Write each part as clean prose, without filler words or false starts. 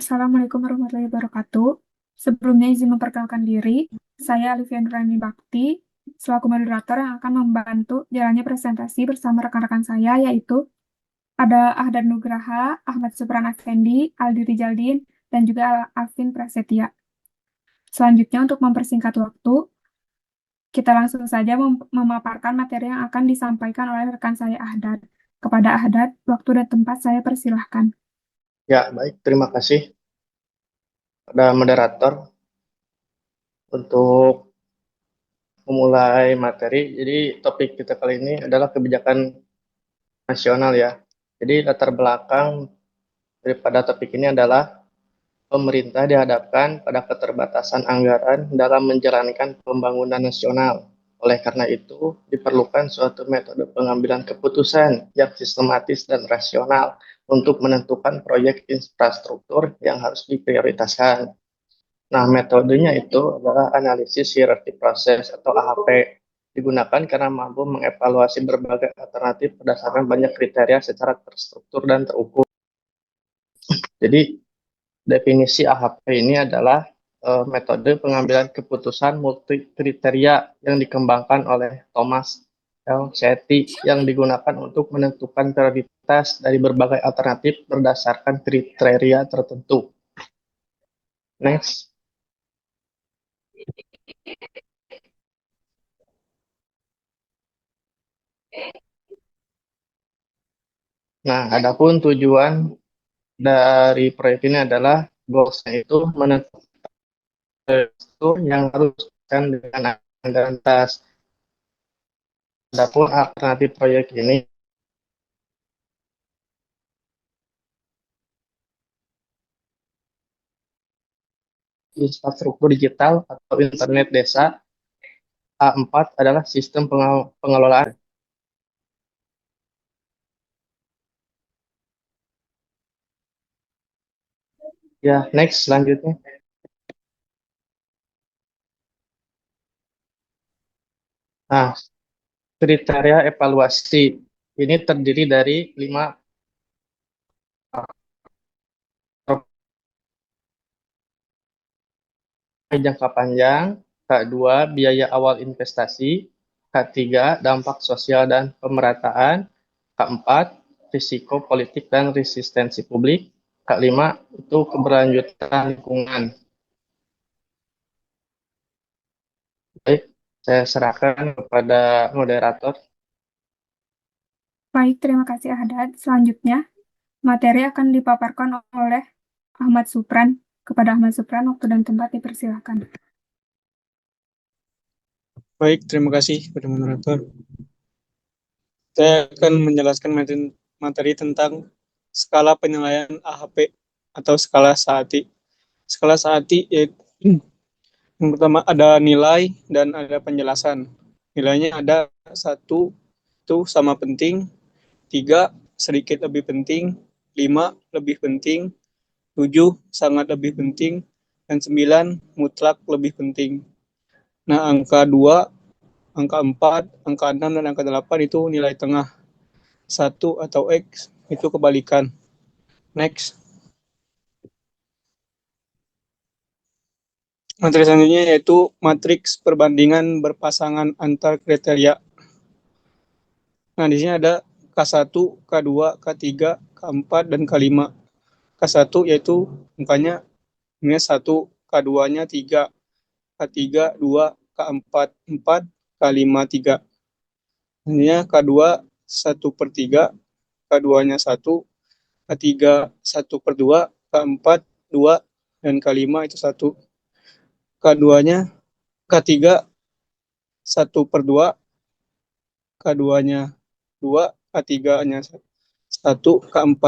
Assalamualaikum warahmatullahi wabarakatuh. Sebelumnya izin memperkenalkan diri, saya Alivia Nurani Bakti, selaku moderator yang akan membantu jalannya presentasi bersama rekan-rekan saya, yaitu ada Ahdan Nugraha, Ahmad Supran Effendi, Aldi Rijaldin, dan juga Alvin Prasetya. Selanjutnya, untuk mempersingkat waktu, kita langsung saja memaparkan materi yang akan disampaikan oleh rekan saya Ahdad. Kepada Ahdad, waktu dan tempat saya persilahkan. Ya, baik. Terima kasih pada moderator untuk memulai materi. Jadi topik kita kali ini adalah kebijakan nasional ya. Jadi latar belakang daripada topik ini adalah pemerintah dihadapkan pada keterbatasan anggaran dalam menjalankan pembangunan nasional. Oleh karena itu, diperlukan suatu metode pengambilan keputusan yang sistematis dan rasional untuk menentukan proyek infrastruktur yang harus diprioritaskan. Nah, metodenya itu adalah analisis hierarki proses atau AHP. Digunakan karena mampu mengevaluasi berbagai alternatif berdasarkan banyak kriteria secara terstruktur dan terukur. Jadi, definisi AHP ini adalah metode pengambilan keputusan multi kriteria yang dikembangkan oleh Thomas L. Shetty yang digunakan untuk menentukan prioritas dari berbagai alternatif berdasarkan kriteria tertentu. Next. Nah, adapun tujuan dari proyek ini adalah goalsnya itu menentukan itu yang harus kan dengan anggaran tas. Adapun alternatif proyek ini infrastruktur digital atau internet desa. A4 adalah sistem pengelolaan. Ya, next selanjutnya. Nah, kriteria evaluasi ini terdiri dari 5 jangka panjang, K2 biaya awal investasi, K3 dampak sosial dan pemerataan, K4 risiko politik dan resistensi publik, K5 itu keberlanjutan lingkungan. Baik, saya serahkan kepada moderator. Baik, terima kasih Ahdad. Selanjutnya, materi akan dipaparkan oleh Ahmad Supran. Kepada Ahmad Supran, waktu dan tempat dipersilakan. Baik, terima kasih kepada moderator. Saya akan menjelaskan materi tentang skala penilaian AHP atau skala Saati. Skala Saati yaitu yang pertama ada nilai dan ada penjelasan. Nilainya ada 1 itu sama penting, 3 sedikit lebih penting, 5 lebih penting, 7 sangat lebih penting, dan 9 mutlak lebih penting. Nah, angka 2, angka 4, angka 6, dan angka 8 itu nilai tengah. 1 atau X itu kebalikan. Next. Materi selanjutnya yaitu matriks perbandingan berpasangan antar kriteria. Nah, di sini ada K1, K2, K3, K4, dan K5. K1 yaitu angkanya ini 1, K2-nya 3, K3 2, K4 4, K5 3. Ini K2 1/3, K2-nya 1, K3 1/2, K4 2, dan K5 itu 1. K2-nya K3 1/2, K2-nya 2, K3-nya 1, K4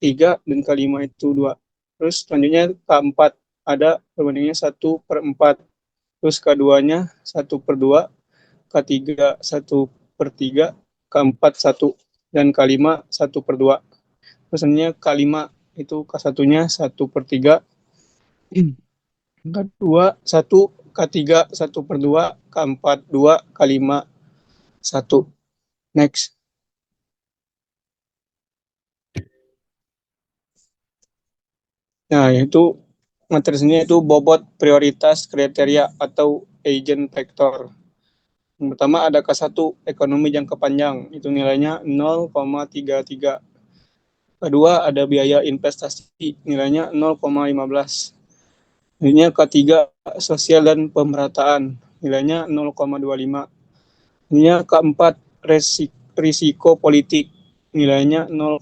3, dan K5 itu 2. Terus selanjutnya K4 ada perbandingannya 1/4. Terus K2-nya 1/2, K3 1/3, K4 1, dan K5 1/2. Terus selanjutnya K5 itu K1-nya 1/3, K2 1, K3 1/2, K4 2, K5 1. Next. Nah, yaitu materi sini itu bobot prioritas kriteria atau agent factor. Yang pertama ada K1 ekonomi jangka panjang, itu nilainya 0,33. Kedua ada biaya investasi, nilainya 0,15. Nilainya ketiga sosial dan pemerataan, nilainya 0,25. Nilainya keempat risiko politik, nilainya 0,10.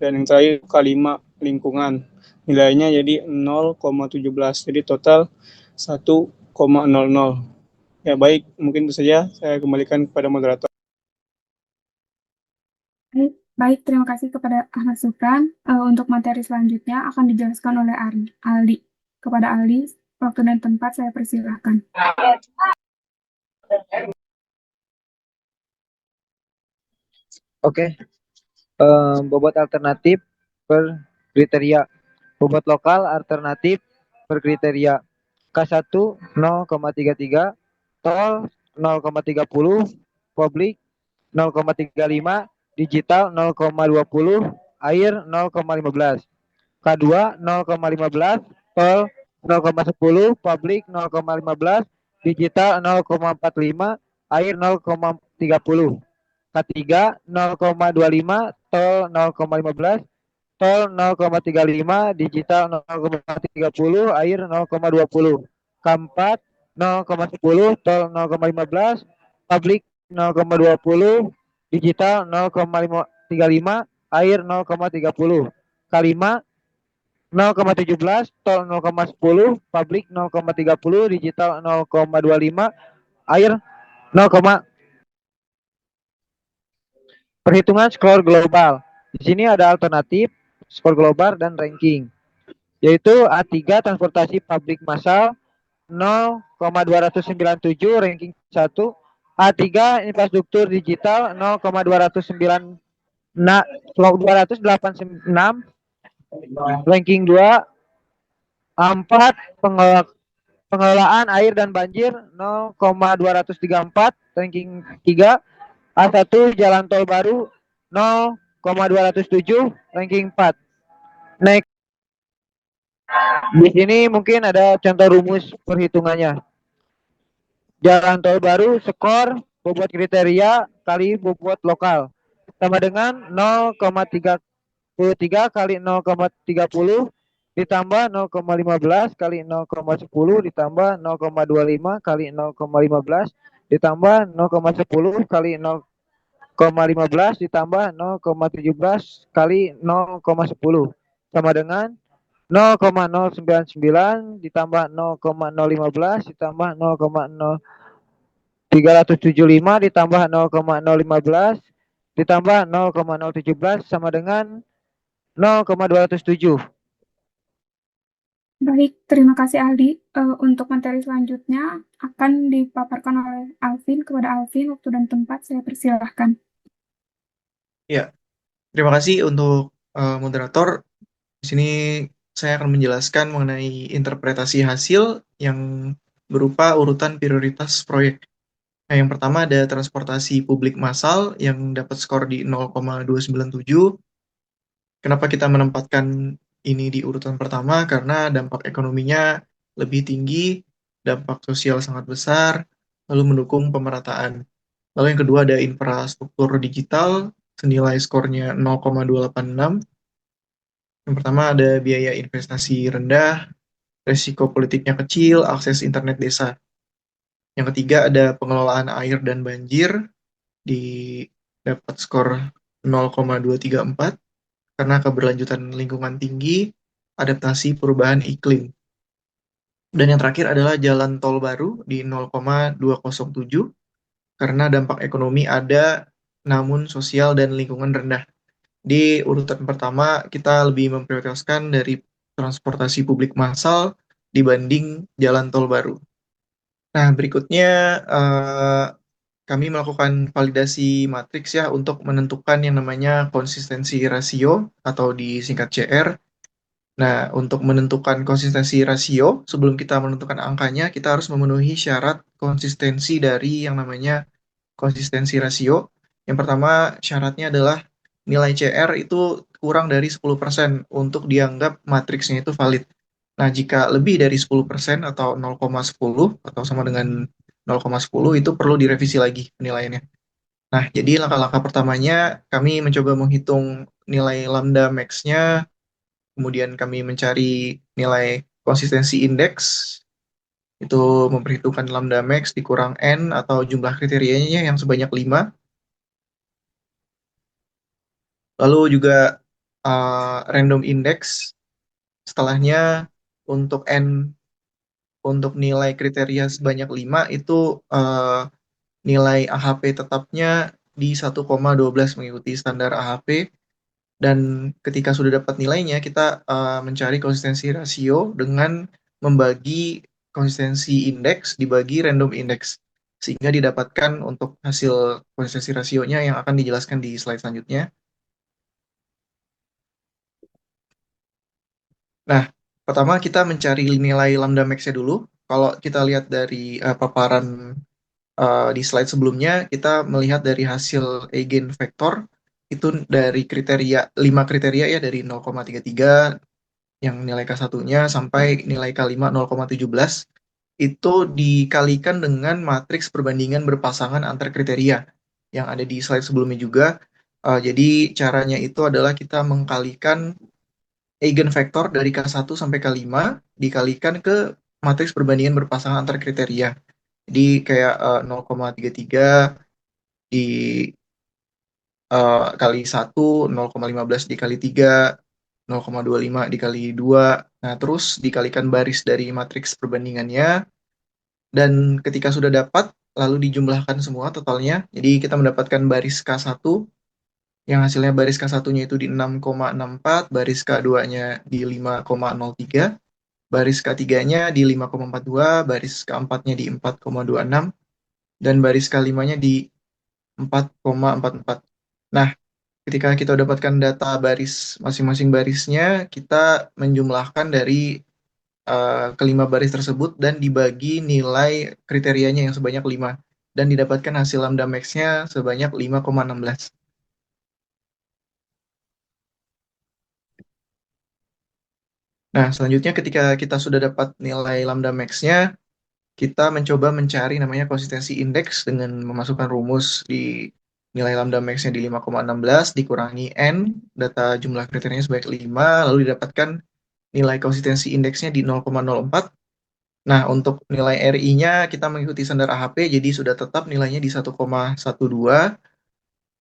Dan yang terakhir kelima lingkungan, nilainya jadi 0,17. Jadi total 1,00. Ya baik, mungkin itu saja saya kembalikan kepada moderator. Baik, baik, terima kasih kepada Ahmad Supran. Untuk materi selanjutnya akan dijelaskan oleh Aldi. Kepada Aldi, waktu dan tempat saya persilahkan. Oke, bobot alternatif per kriteria. Bobot lokal alternatif per kriteria. K1 0,33, tol 0,30, publik 0,35, digital 0,20, air 0,15. K2 0,15, tol 0,10, publik 0,15, digital 0,45, air 0,30. K3 0,25, tol 0,15, tol 0,35, digital 0,30, air 0,20. K4 0,10, tol 0,15, publik 0,20, digital 0,35, air 0,30. K5 0,17, tol 0,10, publik 0,30, digital 0,25, air 0, perhitungan skor global. Di sini ada alternatif skor global dan ranking, yaitu A3 transportasi publik massal 0,297 ranking 1, A3 infrastruktur digital 0,286 ranking 2, A4 pengelolaan air dan banjir 0,234 ranking 3, A1 jalan tol baru 0,207 ranking 4. Next. Di sini mungkin ada contoh rumus perhitungannya. Jalan tol baru skor bobot kriteria kali bobot lokal sama dengan 0,33 kali 0,30 ditambah 0,15 kali 0,10 ditambah 0,25 kali 0,15 ditambah 0,10 kali 0,15 ditambah 0,17 kali 0,10 sama dengan 0,099 ditambah 0,015 ditambah 0,0375 ditambah 0,015 ditambah 0,017 sama dengan 0,207. Baik, terima kasih Aldi. Untuk materi selanjutnya akan dipaparkan oleh Alvin. Kepada Alvin, waktu dan tempat saya persilahkan. Ya, terima kasih untuk moderator. Di sini saya akan menjelaskan mengenai interpretasi hasil yang berupa urutan prioritas proyek. Nah, yang pertama ada transportasi publik massal yang dapat skor di 0,297. Kenapa kita menempatkan ini di urutan pertama? Karena dampak ekonominya lebih tinggi, dampak sosial sangat besar, lalu mendukung pemerataan. Lalu yang kedua ada infrastruktur digital, senilai skornya 0,286. Yang pertama ada biaya investasi rendah, resiko politiknya kecil, akses internet desa. Yang ketiga ada pengelolaan air dan banjir, dapat skor 0,234 karena keberlanjutan lingkungan tinggi, adaptasi perubahan iklim. Dan yang terakhir adalah jalan tol baru di 0,207 karena dampak ekonomi ada namun sosial dan lingkungan rendah. Di urutan pertama kita lebih memprioritaskan dari transportasi publik massal dibanding jalan tol baru. Nah, berikutnya kami melakukan validasi matriks ya untuk menentukan yang namanya konsistensi rasio atau disingkat CR. Nah, untuk menentukan konsistensi rasio, sebelum kita menentukan angkanya, kita harus memenuhi syarat konsistensi dari yang namanya konsistensi rasio. Yang pertama, syaratnya adalah nilai CR itu kurang dari 10% untuk dianggap matriksnya itu valid. Nah, jika lebih dari 10% atau 0,10 atau sama dengan 0,10 itu perlu direvisi lagi penilaiannya. Nah, jadi langkah-langkah pertamanya kami mencoba menghitung nilai lambda max-nya, kemudian kami mencari nilai konsistensi indeks, itu memperhitungkan lambda max dikurang N atau jumlah kriterianya yang sebanyak 5. Lalu juga random index, setelahnya untuk N, untuk nilai kriteria sebanyak 5 itu nilai AHP tetapnya di 1,12 mengikuti standar AHP. Dan ketika sudah dapat nilainya, kita mencari konsistensi rasio dengan membagi konsistensi indeks dibagi random index, sehingga didapatkan untuk hasil konsistensi rasionya yang akan dijelaskan di slide selanjutnya. Nah, pertama kita mencari nilai lambda max-nya dulu. Kalau kita lihat dari paparan di slide sebelumnya, kita melihat dari hasil eigenvector itu dari kriteria 5 kriteria ya, dari 0,33 yang nilai K1-nya sampai nilai K5 0,17 itu dikalikan dengan matriks perbandingan berpasangan antar kriteria yang ada di slide sebelumnya juga. Jadi caranya itu adalah kita mengkalikan eigenvector dari K1 sampai K5 dikalikan ke matriks perbandingan berpasangan antar kriteria. Jadi kayak 0,33 di kali 1, 0,15 dikali 3, 0,25 dikali 2. Nah, terus dikalikan baris dari matriks perbandingannya. Dan ketika sudah dapat, lalu dijumlahkan semua totalnya. Jadi kita mendapatkan baris K1, yang hasilnya baris K1-nya itu di 6,64, baris K2-nya di 5,03, baris K3-nya di 5,42, baris K4-nya di 4,26, dan baris K5-nya di 4,44. Nah, ketika kita dapatkan data baris masing-masing barisnya, kita menjumlahkan dari kelima baris tersebut dan dibagi nilai kriterianya yang sebanyak 5 dan didapatkan hasil lambda max-nya sebanyak 5,16. Nah, selanjutnya ketika kita sudah dapat nilai lambda max-nya, kita mencoba mencari namanya konsistensi indeks dengan memasukkan rumus di nilai lambda max-nya di 5,16 dikurangi N, data jumlah kriterianya sebanyak 5, lalu didapatkan nilai konsistensi indeksnya di 0,04. Nah, untuk nilai RI-nya kita mengikuti standar AHP, jadi sudah tetap nilainya di 1,12.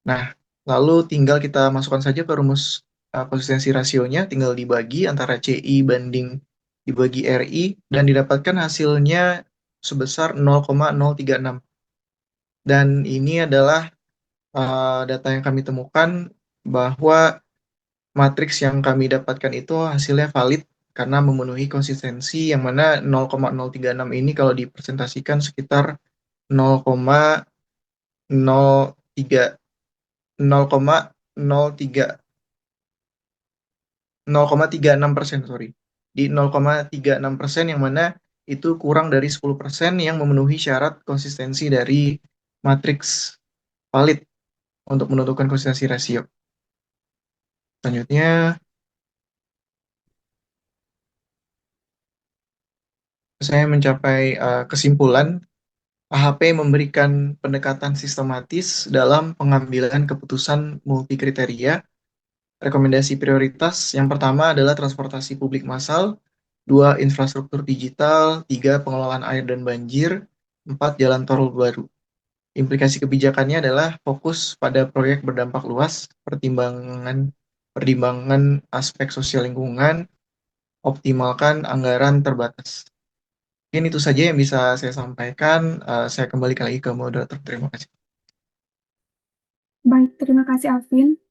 Nah, lalu tinggal kita masukkan saja ke rumus konsistensi rasionya, tinggal dibagi antara CI banding dibagi RI, dan didapatkan hasilnya sebesar 0,036. Dan ini adalah data yang kami temukan bahwa matriks yang kami dapatkan itu hasilnya valid karena memenuhi konsistensi yang mana 0,036 ini kalau dipresentasikan sekitar 0,03 0,03 0,36%, sorry. Di 0,36% yang mana itu kurang dari 10% yang memenuhi syarat konsistensi dari matriks valid untuk menentukan konsistensi rasio. Selanjutnya, saya mencapai kesimpulan AHP memberikan pendekatan sistematis dalam pengambilan keputusan multikriteria. Rekomendasi prioritas yang pertama adalah transportasi publik massal, 2 infrastruktur digital, 3 pengelolaan air dan banjir, 4 jalan tol baru. Implikasi kebijakannya adalah fokus pada proyek berdampak luas, pertimbangan aspek sosial lingkungan, optimalkan anggaran terbatas. Mungkin itu saja yang bisa saya sampaikan. Saya kembalikan lagi ke moderator. Terima kasih. Baik, terima kasih Alvin.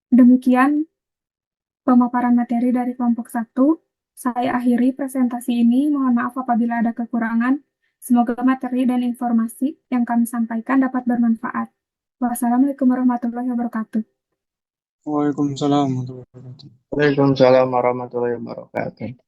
Demikian pemaparan materi dari kelompok 1. Saya akhiri presentasi ini. Mohon maaf apabila ada kekurangan. Semoga materi dan informasi yang kami sampaikan dapat bermanfaat. Wassalamualaikum warahmatullahi wabarakatuh. Waalaikumsalam warahmatullahi wabarakatuh. Waalaikumsalam warahmatullahi wabarakatuh.